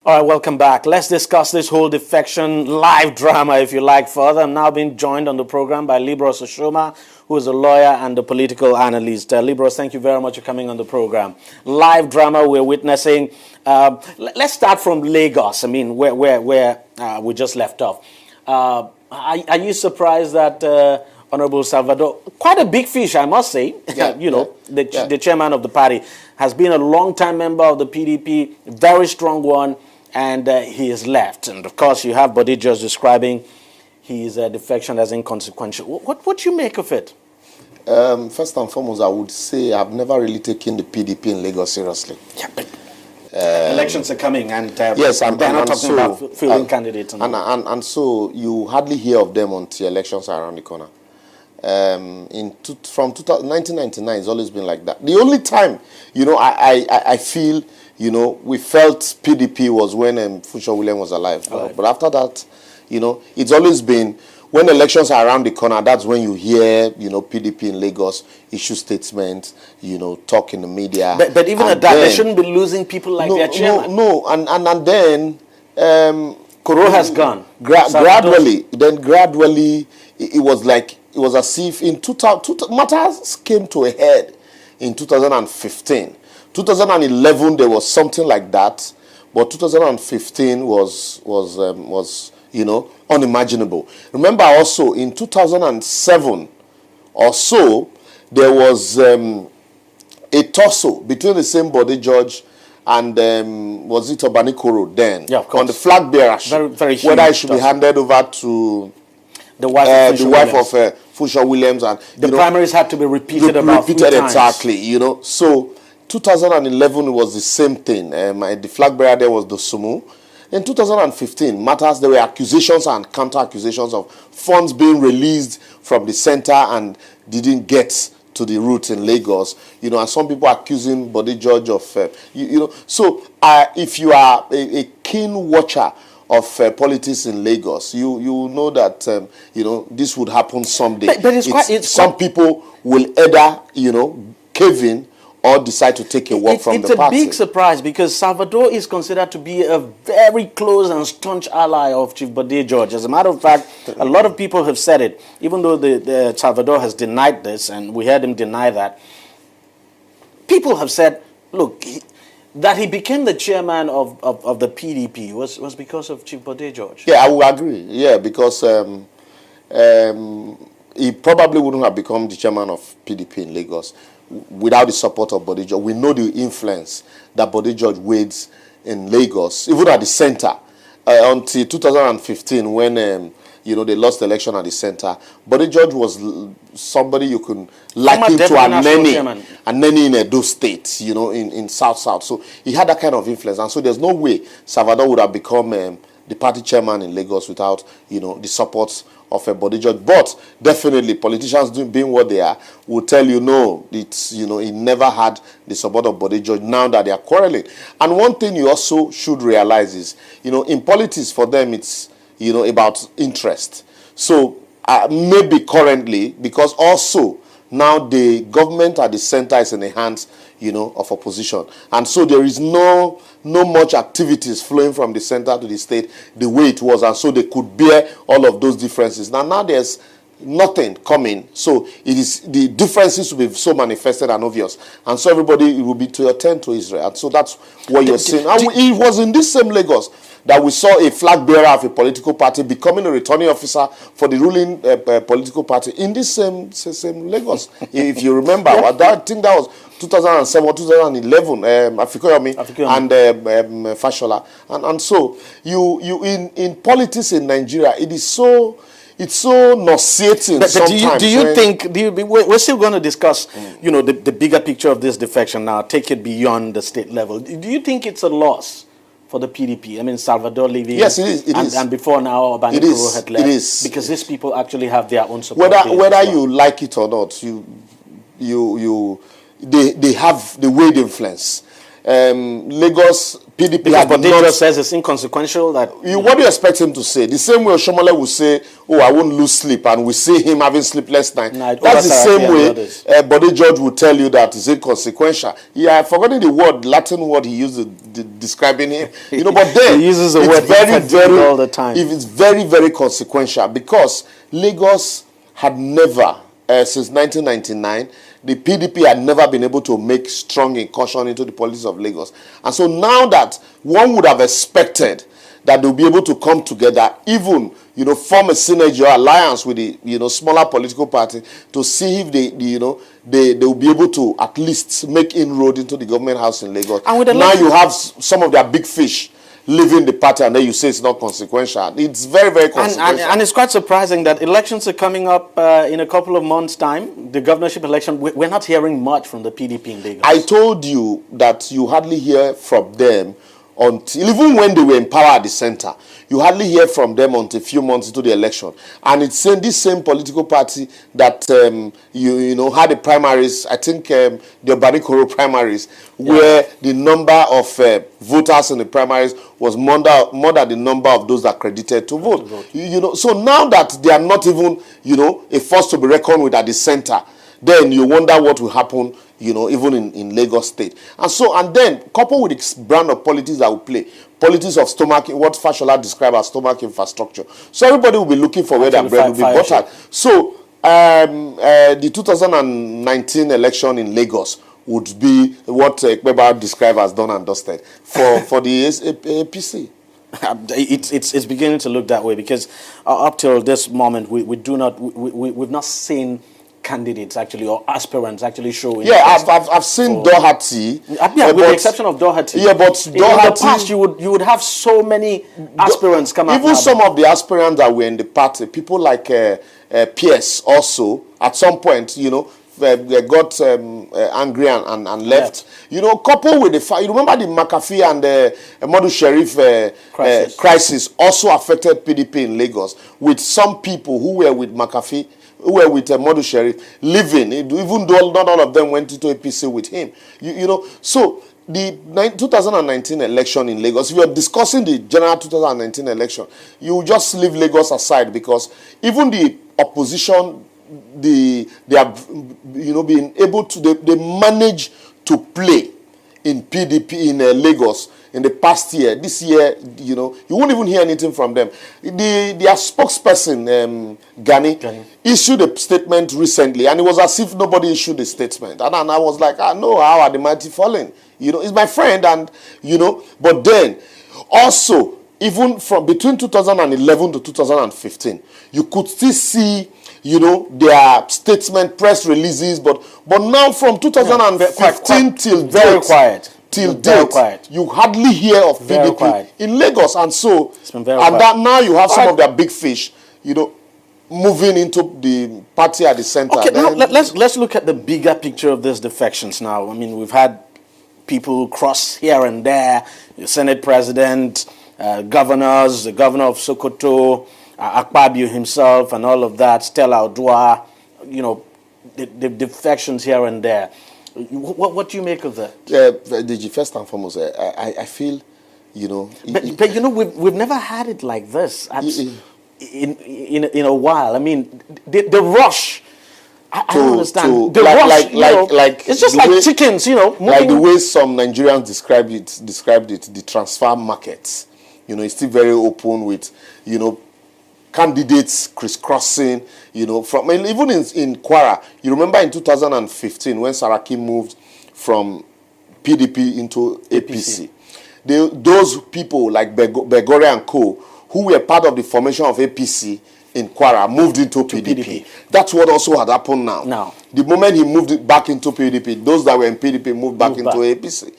All right, welcome back. Let's discuss this whole defection live drama, if you like, further. I'm now being joined on the program by Libros Oshoma, who is a lawyer and a political analyst. Libros, thank you very much for coming on the program. Live drama we're witnessing. Let's start from Lagos. I mean, where we just left off. Are you surprised that Honorable Salvador, quite a big fish, I must say, the chairman of the party, has been a long-time member of the PDP, very strong one, and he is left. And of course, you have Bode just describing his defection as inconsequential. What do you make of it? First and foremost, I would say I've never really taken the PDP in Lagos seriously. Yeah, but elections are coming, and yes, they're not talking about fielding candidates. And so you hardly hear of them until elections are around the corner. From 1999, it's always been like that. The only time, I feel, we felt PDP was when Funsho William was alive. But after that, it's always been when elections are around the corner. That's when you hear, PDP in Lagos issue statements, talk in the media. But even at that, they shouldn't be losing people like their chairman. And then Koro has gone. Gradually, it was like. It was as if in 2000 matters came to a head in 2015. 2011 there was something like that, but 2015 was unimaginable. Remember also in 2007 or so there was a tussle between the same Bode George and was it Obani Koro then on the flag bearership, very whether it should be handed over to the wife of Funsho Williams, and the primaries had to be repeated about 3 times. Exactly, So 2011 it was the same thing. The flag bearer there was the Sumu. In 2015, matters there were accusations and counter accusations of funds being released from the center and didn't get to the route in Lagos. And some people accusing Bode George of So if you are a keen watcher of politics in Lagos, you know that this would happen someday. But some people will either cave in or decide to take a walk from the party. It's a big surprise because Salvador is considered to be a very close and staunch ally of Chief Bode George. As a matter of fact, a lot of people have said it, even though the Salvador has denied this, and we heard him deny that. People have said, look, that he became the chairman of the PDP was because of Chief Bode George. Yeah, I would agree. Yeah, because he probably wouldn't have become the chairman of PDP in Lagos without the support of Bode George. We know the influence that Bode George wields in Lagos, even at the center, until 2015 when they lost the election at the center. Bode George was somebody you could liken to Aneni in Edo State, in South. So he had that kind of influence. And so there's no way Salvador would have become the party chairman in Lagos without, the support of a Bode George. But definitely politicians being what they are will tell you, no, it's, he never had the support of Bode George now that they are quarreling. And one thing you also should realize is, in politics for them it's, about interest. So maybe currently, because also now the government at the center is in the hands, of opposition. And so there is no much activities flowing from the center to the state the way it was. And so they could bear all of those differences. Now there's nothing coming. So the differences will be so manifested and obvious. And so everybody, it will be to your turn to Israel. And so that's what you're saying. And it was in this same Lagos that we saw a flag bearer of a political party becoming a returning officer for the ruling political party in this same Lagos. If you remember, I think that was 2007 or 2011, Afikoyomi and Fashola. And so you in politics in Nigeria, it's so nauseating. But we're still going to discuss, the bigger picture of this defection now, take it beyond the state level. Do you think it's a loss for the PDP? I mean, Salvador leaving. Yes, it is. And before now, Obani Koro had left. It is. Because these people actually have their own support. Whether you like it or not, they have the weight influence. Lagos PDP Because had Bodejo not... says it's inconsequential that... What do you expect him to say? The same way Oshomole will say, oh, I won't lose sleep, and we see him having sleepless night. That's the same way Bode George will tell you that it's inconsequential. Yeah, I've forgotten the word, Latin word he used describing him. But then he uses the word very all the time. It's very, very consequential, because Lagos had never, since 1999, the PDP had never been able to make strong incursion into the politics of Lagos. And so now that one would have expected that they'll be able to come together, even, form a synergy or alliance with the, smaller political party to see if they will be able to at least make inroad into the government house in Lagos. And now you have some of their big fish leaving the party, and then you say it's not consequential. It's very, very consequential. And it's quite surprising that elections are coming up in a couple of months' time. The governorship election, we're not hearing much from the PDP in Lagos. I told you that you hardly hear from them until, even when they were in power at the center, you hardly hear from them until a few months into the election. And it's this same political party that had the primaries, I think the Obanikoro primaries, where the number of voters in the primaries was more than the number of those that credited to vote. So now that they are not even, a force to be reckoned with at the center, then you wonder what will happen, even in Lagos State. And then, coupled with the brand of politics that will play, politics of stomach, what Fashola described as stomach infrastructure. So everybody will be looking for where their bread will be buttered. So the 2019 election in Lagos would be what Ekpeba described as done and dusted for the APC. It's beginning to look that way, because up till this moment we've not seen candidates actually, or aspirants actually show interest. Yeah, I've seen Doherty. With the exception of Doherty. Yeah, but Doherty, in the past you would have so many aspirants come out. Even some of the aspirants that were in the party, people like Pierce also, at some point, they got angry and left. Coupled with the you remember the McAfee and Modu Sheriff crisis also affected PDP in Lagos, with some people who were with McAfee, who were with Modu Sheriff, living, even though not all of them went into APC with him. So the 2019 election in Lagos, if you're discussing the general 2019 election, you just leave Lagos aside, because even the opposition, they have been able to, they manage to play in PDP in Lagos in the past year. This year, you won't even hear anything from them. Their spokesperson, Gani, issued a statement recently, and it was as if nobody issued a statement. And I was like, no, how are the mighty falling? He's my friend, and but then also, even from between 2011 to 2015, you could still see their statement, press releases, but now from 2015 till very quiet. Till date, you hardly hear of PDP in Lagos, and so that now you have some of their big fish, moving into the party at the center. Okay, now let's look at the bigger picture of this defections. Now, I mean, we've had people cross here and there, the Senate President, governors, the governor of Sokoto, Akpabio himself, and all of that, Stella Odua, the defections here and there. What do you make of that? Deji, first and foremost, I feel, But we've never had it like this in a while. I mean, the rush. I don't understand. The rush, it's just like chickens, moving. Like the way some Nigerians described it, the transfer market. It's still very open with, candidates crisscrossing, from even in Kwara. You remember in 2015 when Saraki moved from PDP into APC. Those people like Begore and Co, who were part of the formation of APC in Kwara, moved into PDP. That's what also had happened now. The moment he moved it back into PDP, those that were in PDP moved back into APC.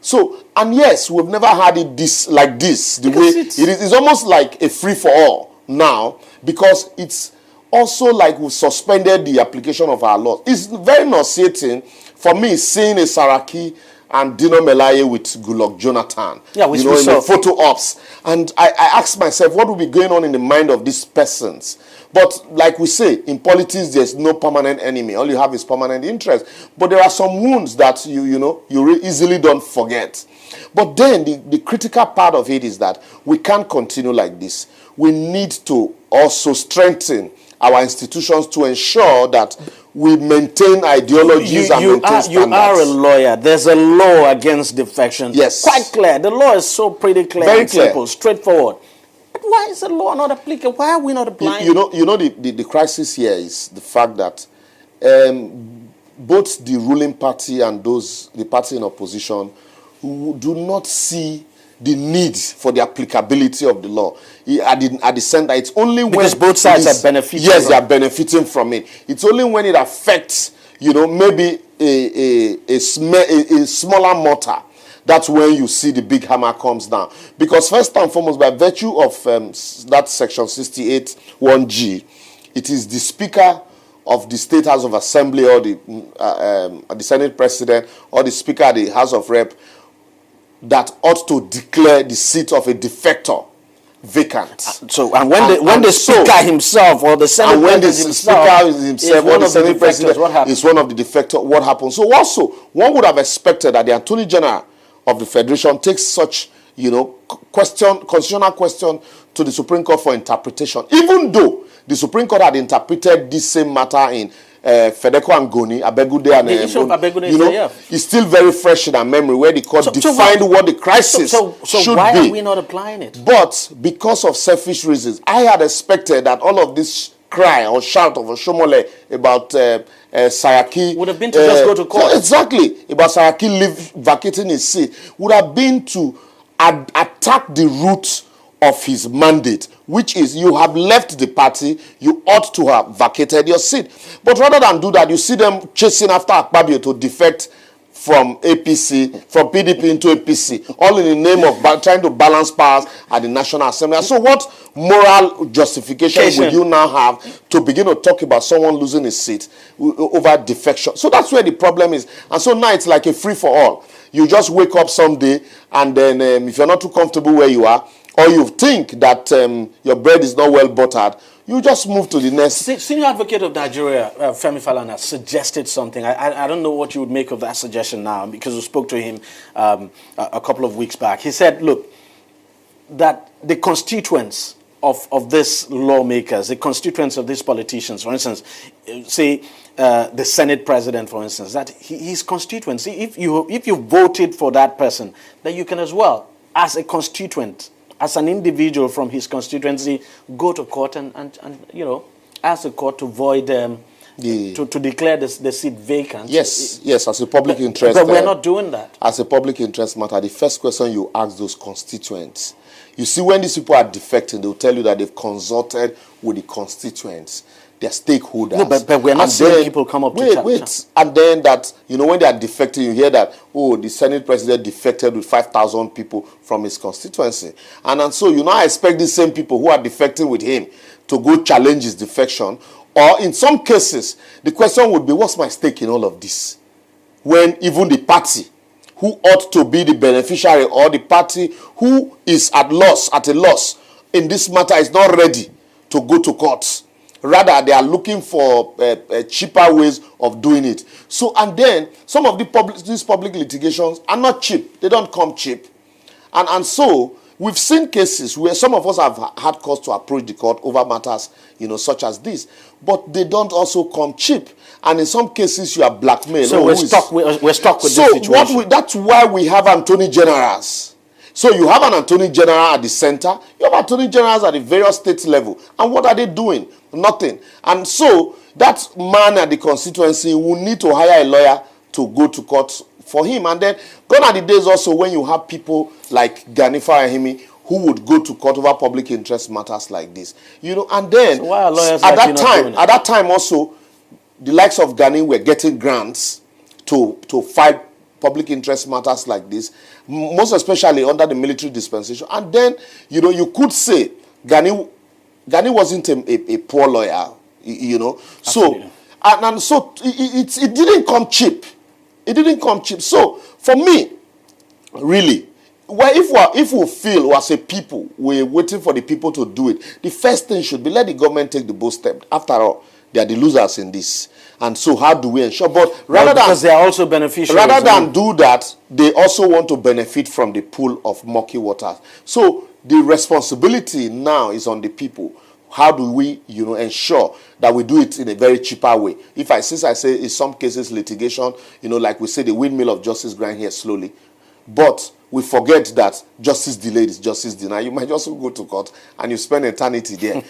So, and yes, we've never had it like this. The way it's almost like a free-for-all now, because it's also like we suspended the application of our laws. It's very nauseating for me seeing a Saraki and Dino Melaye with Goodluck Jonathan. Yeah, we in the saw photo ops. And I asked myself, what will be going on in the mind of these persons? But like we say, in politics, there's no permanent enemy. All you have is permanent interest. But there are some wounds that you easily don't forget. But then the critical part of it is that we can't continue like this. We need to also strengthen our institutions to ensure that we maintain ideologies and maintain standards. You are a lawyer. There's a law against defection. Yes. Quite clear. The law is so pretty clear. Very and clear. Simple, straightforward. But why is the law not applicable? Why are we not applying it? The crisis here is the fact that both the ruling party and the party in opposition who do not see the need for the applicability of the law at the center. It's only because when both sides are benefiting. Yes, they are benefiting from it. It's only when it affects, maybe a smaller mortar. That's when you see the big hammer comes down. Because first and foremost, by virtue of that section 68 1G, it is the Speaker of the State House of Assembly or the Senate President or the Speaker of the House of Rep that ought to declare the seat of a defector vacant. So, and when the Speaker himself or the Senate President or the Senate President is one of the defector, what happens? So also, one would have expected that the Attorney General of the Federation takes such, constitutional question to the Supreme Court for interpretation, even though the Supreme Court had interpreted this same matter in Fedeko and Goni, Abegude and it's still very fresh in our memory where the court defined what the crisis should be. So why are we not applying it? But because of selfish reasons, I had expected that all of this cry or shout of Oshomole about Sayaki would have been to just go to court. Exactly, about Sayaki vacating his seat would have been to attack the root of his mandate, which is you have left the party, you ought to have vacated your seat. But rather than do that, you see them chasing after Akpabio to defect from APC, from PDP into APC, all in the name of trying to balance powers at the National Assembly. And so what moral justification would you now have to begin to talk about someone losing his seat over defection? So that's where the problem is. And so now it's like a free-for-all. You just wake up someday, and then if you're not too comfortable where you are, or you think that your bread is not well buttered, you just move to the next. Senior Advocate of Nigeria, Femi Falana, suggested something. I don't know what you would make of that suggestion now, because we spoke to him a couple of weeks back. He said, look, that the constituents of these lawmakers, the constituents of these politicians, for instance, say the Senate President, for instance, that his constituents, if you voted for that person, then you can as well, as a constituent, as an individual from his constituency, go to court and ask the court to void to declare the seat vacant. Yes, as a public interest. But we're not doing that. As a public interest matter, the first question you ask those constituents, you see, when these people are defecting, they'll tell you that they've consulted with the constituents, their stakeholders. No, but we're not seeing people come up to wait. And then that, when they are defecting, you hear that, the Senate President defected with 5,000 people from his constituency. And so you now expect the same people who are defecting with him to go challenge his defection. Or in some cases, the question would be, what's my stake in all of this? When even the party who ought to be the beneficiary, or the party who is at a loss in this matter, is not ready to go to court. Rather, they are looking for cheaper ways of doing it. So, and then some of these public litigations are not cheap. They don't come cheap. And so we've seen cases where some of us have had cause to approach the court over matters, such as this. But they don't also come cheap. And in some cases, you are blackmailed. So we're stuck with this situation. That's why we have attorney generals. So you have an attorney general at the center. You have attorney generals at the various state level. And what are they doing? Nothing. And so that man at the constituency will need to hire a lawyer to go to court for him. And then gone are the days also when you have people like Ganifa Ahimi who would go to court over public interest matters like this. And then so why are lawyers at that time also, the likes of Gani were getting grants to fight public interest matters like this, most especially under the military dispensation. And then, you could say Gani wasn't a poor lawyer, So, and so it didn't come cheap. It didn't come cheap. So for me, really, well, if we feel as a people we're waiting for the people to do it, the first thing should be let the government take the bold step. After all, they are the losers in this. And so how do we ensure? But rather because they are also beneficiaries. Rather than do that, they also want to benefit from the pool of murky waters. So the responsibility now is on the people. How do we, ensure that we do it in a very cheaper way? Since I say in some cases litigation, like we say, the windmill of justice grind here slowly, but we forget that justice delayed is justice denied. You might just go to court and you spend eternity there.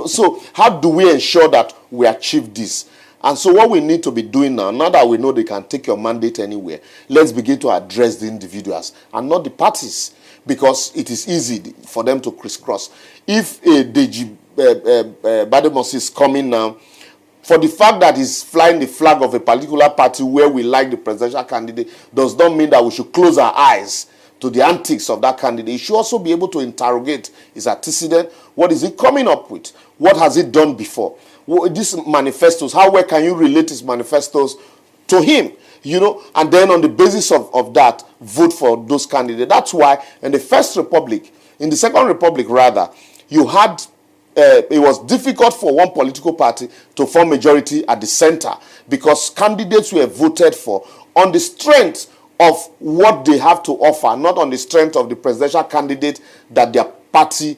So how do we ensure that we achieve this? And so what we need to be doing now that we know they can take your mandate anywhere, let's begin to address the individuals and not the parties, because it is easy for them to crisscross. If a Deji Bademos is coming now, for the fact that he's flying the flag of a particular party where we like the presidential candidate, does not mean that we should close our eyes to the antics of that candidate. He should also be able to interrogate his antecedent. What is he coming up with? What has he done before? These manifestos, how can you relate his manifestos to him? And then on the basis of that, vote for those candidates. That's why in the Second Republic rather, you had it was difficult for one political party to form majority at the center because candidates were voted for on the strength of what they have to offer, not on the strength of the presidential candidate that their party,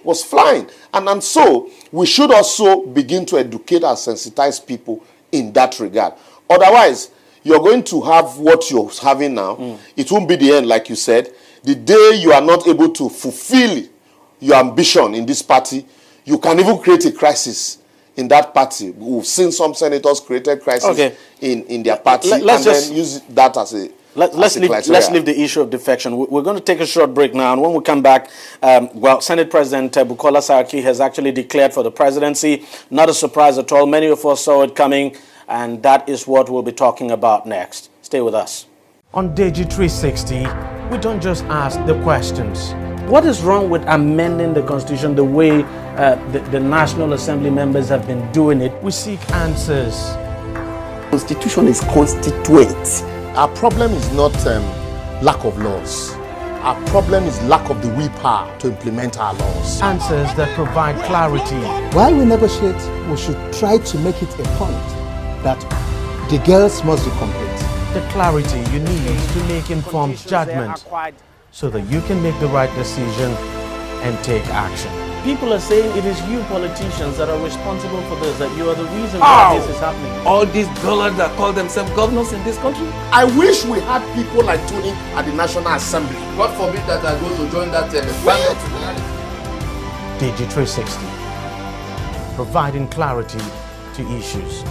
was flying. And so we should also begin to educate and sensitize people in that regard. Otherwise, you're going to have what you're having now. It won't be the end, like you said. The day you are not able to fulfill your ambition in this party, you can even create a crisis in that party. We've seen some senators created crisis in their party then use that as a let's leave the issue of defection. We're going to take a short break now, and when we come back, Senate President Bukola Saraki has actually declared for the presidency. Not a surprise at all. Many of us saw it coming, and that is what we'll be talking about next. Stay with us. On Deji 360, we don't just ask the questions. What is wrong with amending the Constitution the way the National Assembly members have been doing it? We seek answers. Constitution is constituent. Our problem is not lack of laws. Our problem is lack of the willpower to implement our laws. Answers that provide clarity. While we negotiate, we should try to make it a point that the girls must be complete. The clarity you need to make informed judgment so that you can make the right decision and take action. People are saying it is you politicians that are responsible for this, that you are the reason why this is happening. All these dullards that call themselves governors in this country? I wish we had people like Tony at the National Assembly. God forbid that I go to join that band. Deji 360, providing clarity to issues.